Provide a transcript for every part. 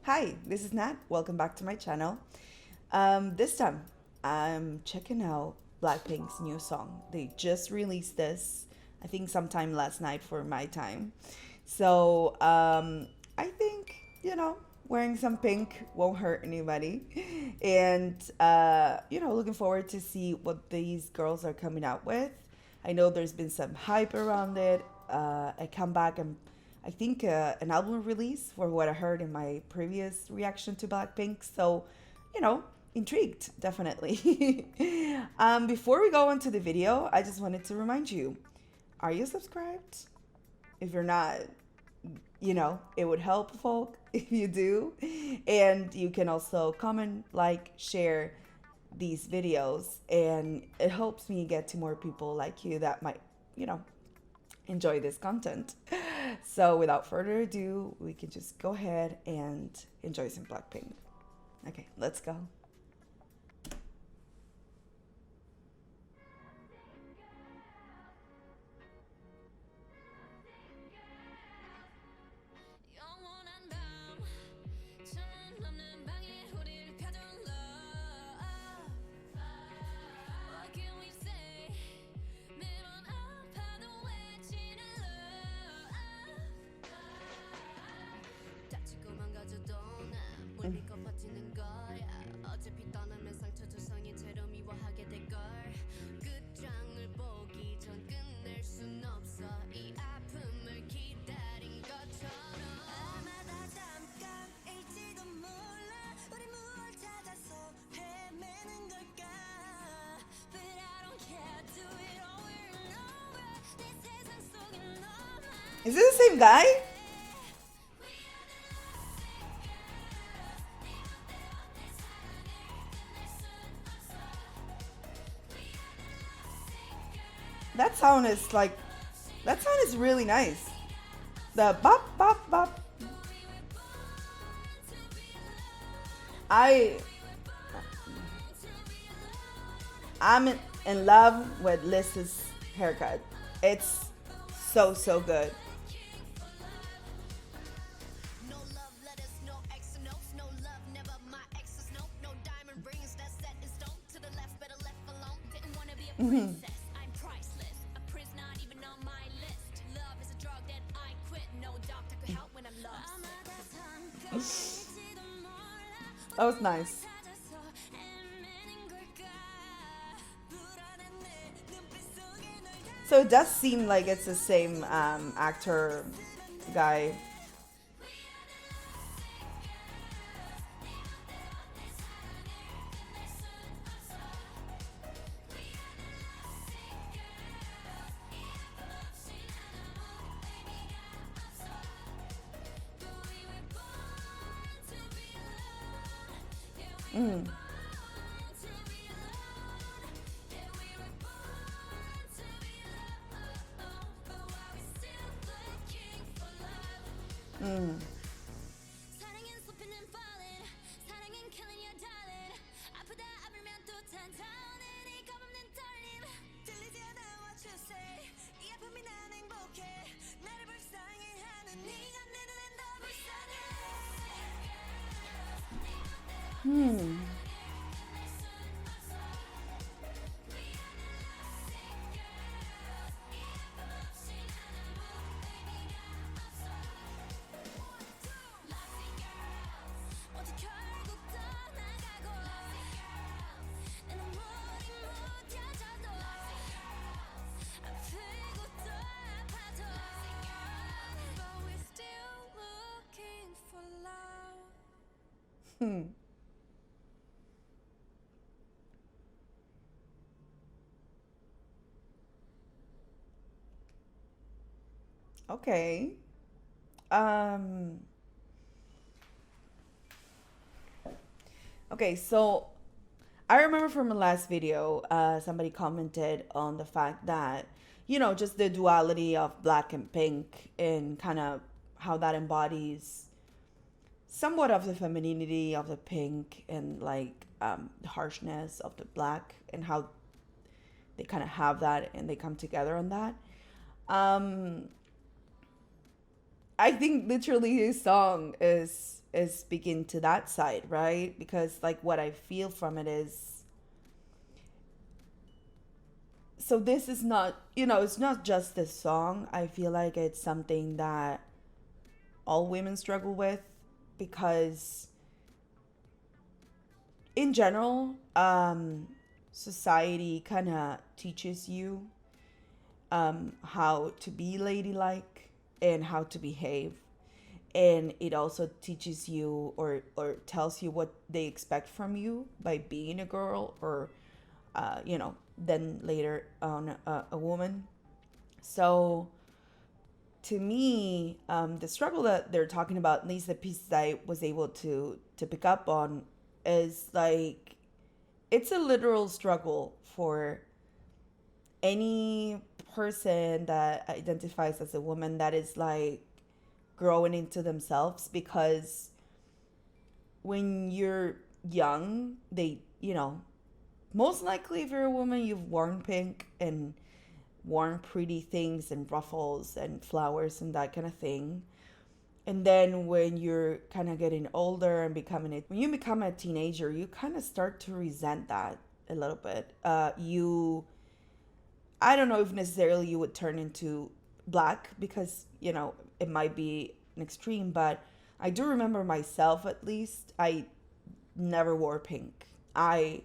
Hi, this is Nat. Welcome back to my channel. This time, I'm checking out Blackpink's new song. They just released this, I think, sometime last night for my time. So, I think, wearing some pink won't hurt anybody. And, looking forward to see what these girls are coming out with. I know there's been some hype around it. A comeback and I think an album release for what I heard in my previous reaction to Blackpink. So, you know, intrigued, definitely. Before we go into the video, I just wanted to remind you, are you subscribed? If you're not, it would help folk if you do. And you can also comment, like, share these videos, and it helps me get to more people like you that might, you know, enjoy this content. So without further ado, we can just go ahead and enjoy some Blackpink. Okay, let's go. Is it the same guy? That sound is like, that sound is really nice. The bop bop bop. I I'm in love with Liz's haircut. It's so good. Mhm. That was nice. So it does seem like it's the same actor guy. Mm. Mm. Hmm. Hmm. Okay. Um. Okay. So I remember from the last video, somebody commented on the fact that, just the duality of black and pink and kind of how that embodies somewhat of the femininity of the pink and like the harshness of the black and how they kind of have that and they come together on that. Um, I think literally his song is is speaking to that side, right? Because like what I feel from it is, so this is not, it's not just this song. I feel like it's something that all women struggle with, because in general, society kind of teaches you how to be ladylike and how to behave, and it also teaches you, or tells you what they expect from you by being a girl, or then later on a woman. So to me, the struggle that they're talking about, at least the pieces I was able to pick up on, is like it's a literal struggle for any person that identifies as a woman that is like growing into themselves, because when you're young, they, most likely if you're a woman, you've worn pink and worn pretty things and ruffles and flowers and that kind of thing. And then when you're kind of getting older and when you become a teenager, you kind of start to resent that a little bit. I don't know if necessarily you would turn into black, because, it might be an extreme, but I do remember myself, at least, I never wore pink. I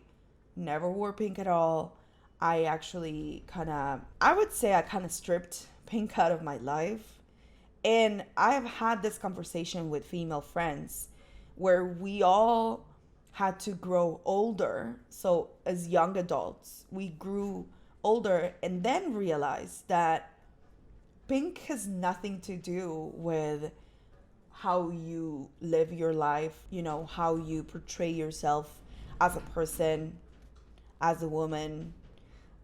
never wore pink at all. I actually I would say I kind of stripped pink out of my life. And I have had this conversation with female friends where we all had to grow older. So as young adults, we grew older and then realized that pink has nothing to do with how you live your life, how you portray yourself as a person, as a woman.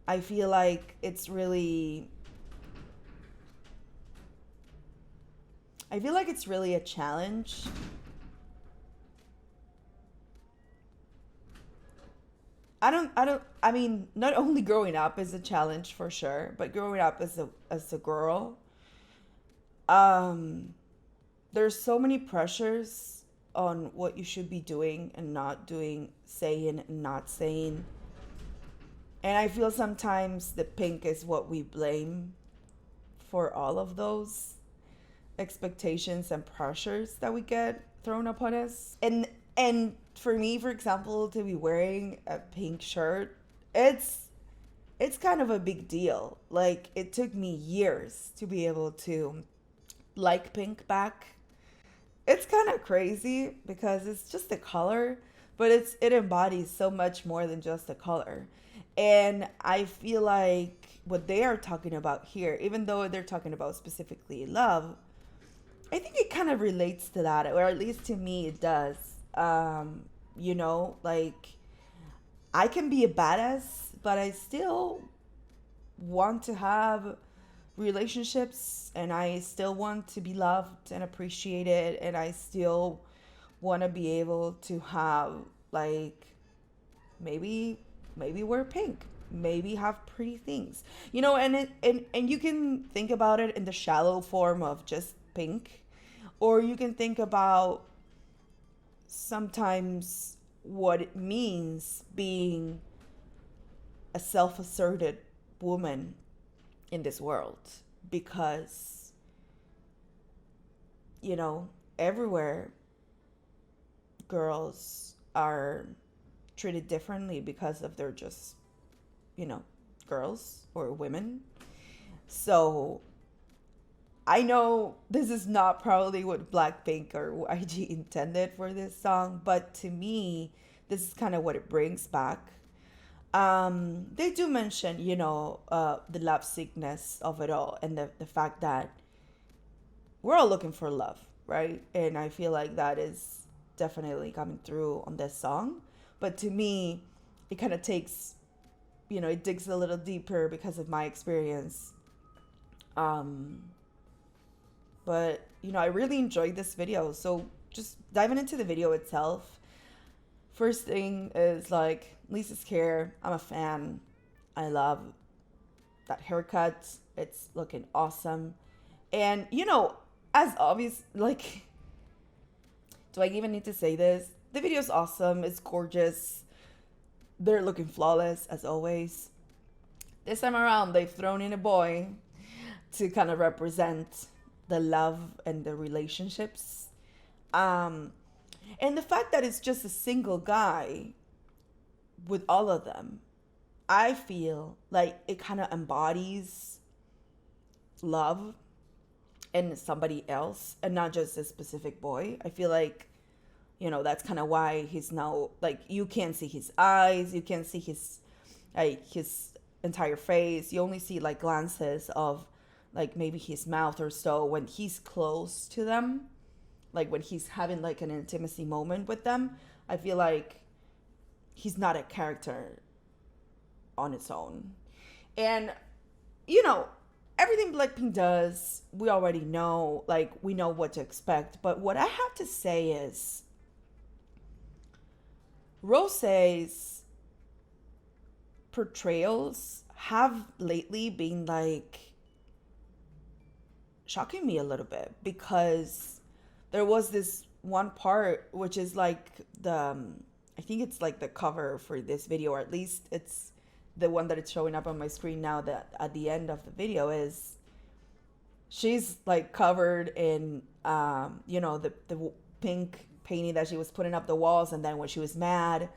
I feel like it's really a challenge. I mean, not only growing up is a challenge for sure, but growing up as a girl, um there's so many pressures on what you should be doing and not doing, saying and not saying. And I feel sometimes the pink is what we blame for all of those expectations and pressures that we get thrown upon us. And for me, for example, to be wearing a pink shirt, it's kind of a big deal. Like it took me years to be able to like pink back. It's kind of crazy because it's just a color, but it embodies so much more than just a color. And I feel like what they are talking about here, even though they're talking about specifically love, I think it kind of relates to that, or at least to me it does. Like I can be a badass, but I still want to have relationships, and I still want to be loved and appreciated, and I still want to be able to have like maybe wear pink, maybe have pretty things, and you can think about it in the shallow form of just pink, or you can think about sometimes what it means being a self-asserted woman in this world, because everywhere girls are treated differently because of their just girls or women. So I know this is not probably what Blackpink or YG intended for this song, but to me this is kind of what it brings back. They do mention, the love sickness of it all, and the fact that we're all looking for love, right? And I feel like that is definitely coming through on this song. But to me, it kind of takes, it digs a little deeper because of my experience. But, I really enjoyed this video. So just diving into the video itself. First thing is like Lisa's hair. I'm a fan. I love that haircut. It's looking awesome. And, as obvious, like Do I even need to say this? The video is awesome. It's gorgeous. They're looking flawless as always. This time around, they've thrown in a boy to kind of represent the love and the relationships. And the fact that it's just a single guy with all of them, I feel like it kind of embodies love in somebody else and not just a specific boy. I feel like, that's kind of why he's now, like, you can't see his eyes, you can't see his entire face. You only see like glances of like maybe his mouth or so when he's close to them, like when he's having like an intimacy moment with them. I feel like he's not a character on its own. And everything Blackpink does, we already know, like we know what to expect. But what I have to say is Rosé's portrayals have lately been like shocking me a little bit, because there was this one part which is like I think it's like the cover for this video, or at least it's the one that it's showing up on my screen now, that at the end of the video is she's like covered in the pink painting that she was putting up the walls, and then when she was mad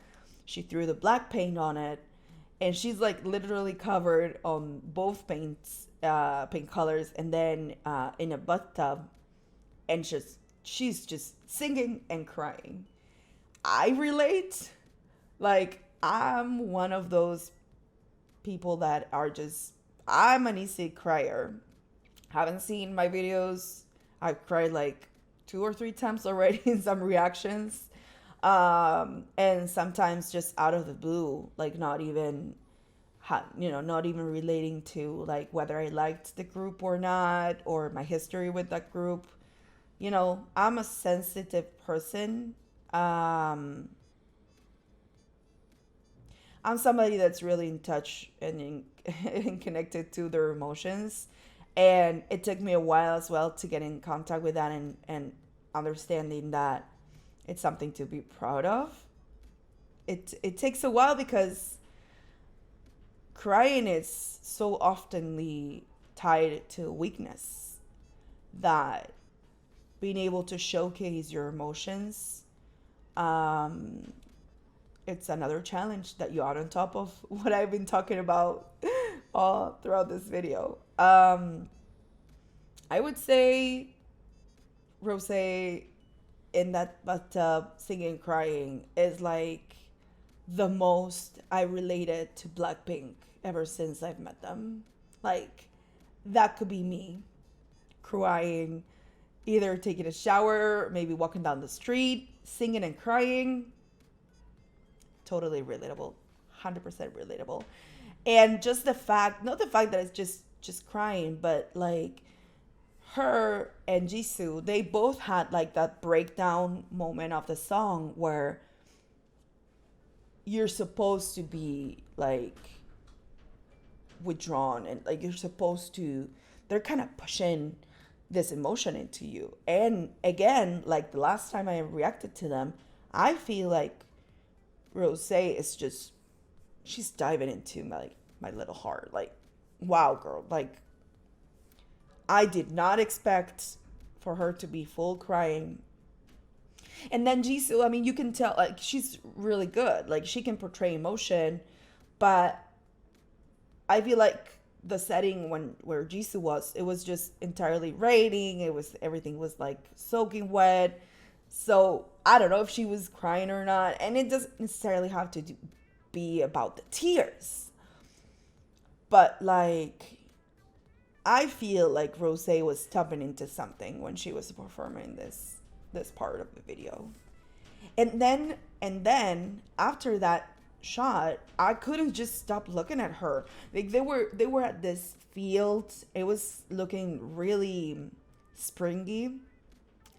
she threw the black paint on it, and she's like literally covered on both paint colors, and then in a bathtub, and she's just singing and crying. I relate. Like, I'm one of those people that are just, I'm an easy crier. Haven't seen my videos. I've cried like 2 or 3 times already in some reactions. And sometimes just out of the blue, like not even relating to like whether I liked the group or not, or my history with that group. I'm a sensitive person. I'm somebody that's really in touch and connected to their emotions. And it took me a while as well to get in contact with that, and understanding that it's something to be proud of. It takes a while, because crying is so oftenly tied to weakness, that being able to showcase your emotions, it's another challenge that you add on top of what I've been talking about all throughout this video. I would say Rosé in that bathtub singing, crying is like the most I related to Blackpink ever since I've met them. Like, that could be me crying, either taking a shower, maybe walking down the street, singing and crying. Totally relatable. 100% relatable. And just the fact, not the fact that it's just crying, but like her and Jisoo, they both had like that breakdown moment of the song where you're supposed to be like withdrawn, and like you're supposed to, they're kind of pushing this emotion into you. And again, like the last time I reacted to them, I feel like Rosé is just, she's diving into my little heart. Like, wow, girl. Like, I did not expect for her to be full crying. And then Jisoo, I mean, you can tell, like, she's really good. Like, she can portray emotion, but I feel like the setting where Jisoo was, it was just entirely raining. Everything was like soaking wet. So I don't know if she was crying or not. And it doesn't necessarily have to be about the tears. But like, I feel like Rosé was tapping into something when she was performing this part of the video. And then after that shot, I couldn't just stop looking at her. Like, they were at this field. It was looking really springy.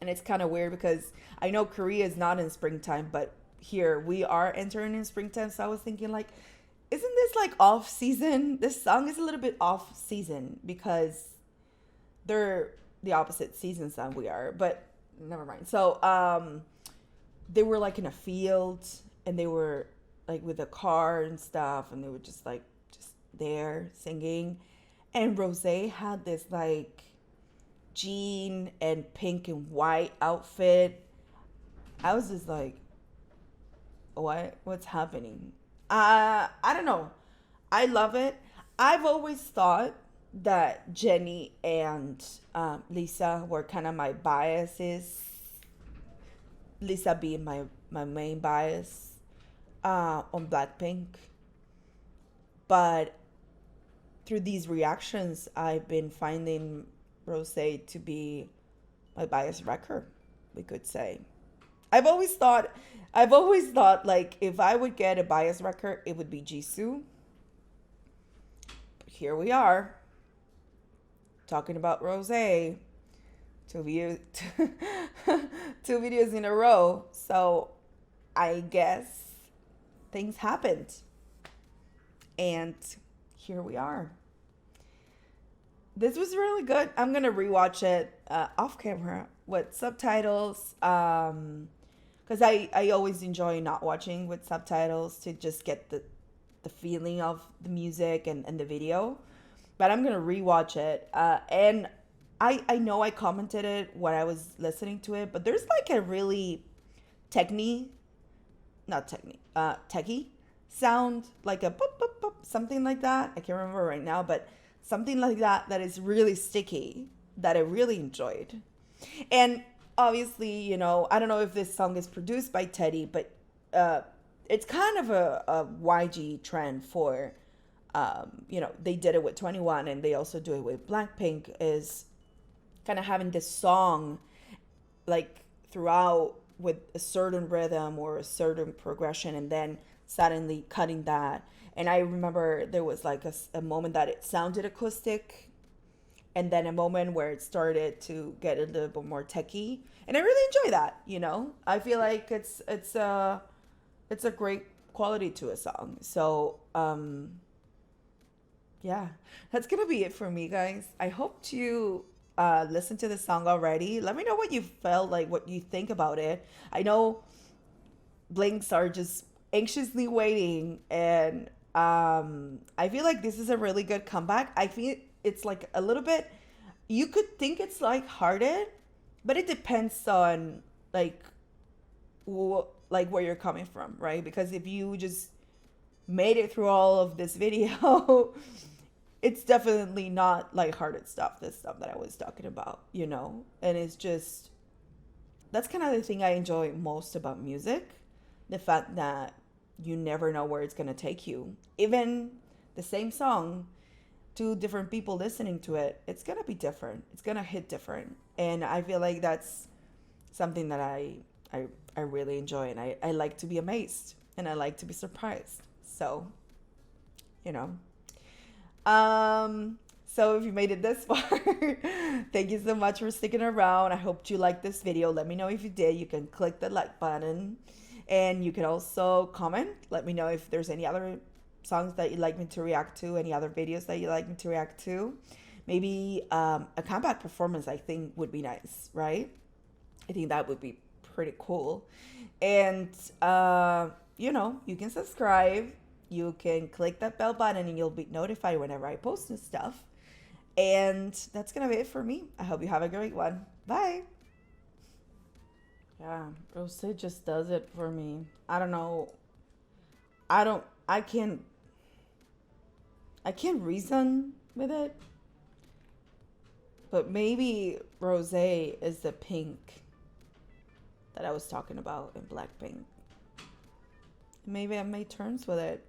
And it's kind of weird because I know Korea is not in springtime, but here we are entering in springtime. So I was thinking, like, isn't this like off season? This song is a little bit off season because they're the opposite seasons than we are, but never mind. So they were like in a field, and they were like with a car and stuff, and they were just like just there singing. And Rose had this like jean and pink and white outfit. I was just like, what's happening? I don't know. I love it. I've always thought that Jenny and Lisa were kind of my biases. Lisa being my main bias on Blackpink. But through these reactions, I've been finding Rose to be my bias wrecker, we could say. I've always thought, like if I would get a bias wrecker, it would be Jisoo. But here we are, talking about Rose. Two videos, two videos in a row. So I guess things happened, and here we are. This was really good. I'm gonna rewatch it off camera with subtitles, because I always enjoy not watching with subtitles to just get the feeling of the music and the video. But I'm gonna rewatch it, and I know I commented it when I was listening to it, but there's like a really techie, not techie, techie sound, like a boop, boop, boop, something like that. I can't remember right now, but something like that is really sticky, that I really enjoyed. And obviously, I don't know if this song is produced by Teddy, but it's kind of a YG trend for, they did it with 21, and they also do it with Blackpink, is kind of having this song like throughout with a certain rhythm or a certain progression, and then suddenly cutting that. And I remember there was like a moment that it sounded acoustic, and then a moment where it started to get a little bit more techie, and I really enjoy that. I feel like it's a great quality to a song. So yeah, that's gonna be it for me, guys. I hope you listen to the song already. Let me know what you felt, like what you think about it. I know Blinks are just anxiously waiting, and I feel like this is a really good comeback. I feel it's like a little bit, you could think it's lighthearted, but it depends on like like where you're coming from, right? Because if you just made it through all of this video, it's definitely not lighthearted stuff, this stuff that I was talking about, And it's just, that's kind of the thing I enjoy most about music. The fact that you never know where it's going to take you. Even the same song, two different people listening to it, it's going to be different. It's going to hit different. And I feel like that's something that I really enjoy. And I like to be amazed. And I like to be surprised. So, so if you made it this far, thank you so much for sticking around. I hope you liked this video. Let me know if you did. You can click the like button, and you can also comment. Let me know if there's any other songs that you'd like me to react to, any other videos that you'd like me to react to. Maybe a comeback performance, I think, would be nice, right? I think that would be pretty cool. And you can subscribe. You can click that bell button, and you'll be notified whenever I post this stuff. And that's gonna be it for me. I hope you have a great one. Bye. Yeah, Rose just does it for me. I don't know. I can't reason with it. But maybe Rose is the pink that I was talking about in Blackpink. Maybe I made terms with it.